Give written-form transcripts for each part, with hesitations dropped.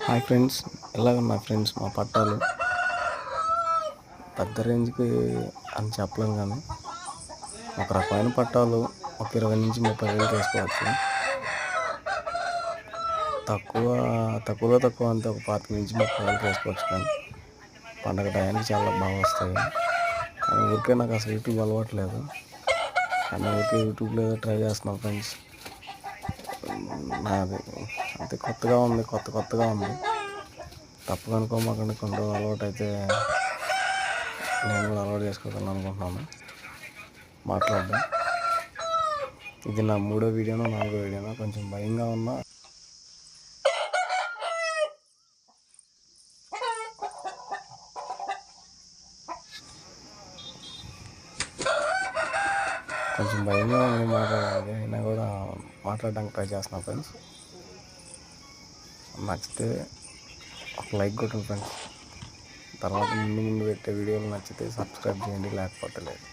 Hi friends, ఎలా ఉన్నారు friends? మా పట్టాలు పెద్ద రేంజ్కి అని చెప్పలేము, కానీ ఒక రకమైన పట్టాలు ఒక 20 నుంచి 30 వేలు వేసుకోవచ్చు. తక్కువలో తక్కువ అంతే ఒక 25 నుంచి 30 వేలు వేసుకోవచ్చు. కానీ పండగ టయానికి చాలా బాగా వస్తాయి. కానీ ఊరికే నాకు అసలు యూట్యూబ్ అలవాట్లేదు, కానీ ఊరికే యూట్యూబ్లో ట్రై చేస్తున్నాను ఫ్రెండ్స్. నాది అంతే కొత్తగా ఉంది. తప్పు అనుకోమాకండి, కొన్ని రోజులు అలవాటు అయితే నేను కూడా అలవాటు చేసుకోగలను అనుకుంటున్నాను మాట్లాడడం. ఇది నా 3వ వీడియోనో 4వ వీడియోనో. కొంచెం భయంగా ఉన్నా ఉంది మాట్లాడడానికి, అయినా కూడా మాట్లాడడానికి ట్రై చేస్తున్నాను ఫ్రెండ్స్. నచ్చితే ఒక లైక్ కొట్టండి ఫ్రెండ్స్. తర్వాత ముందు పెట్టే వీడియోలు నచ్చితే సబ్స్క్రైబ్ చేయండి, లేకపోతే లేదు.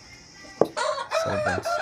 సరే ఫ్రెండ్స్.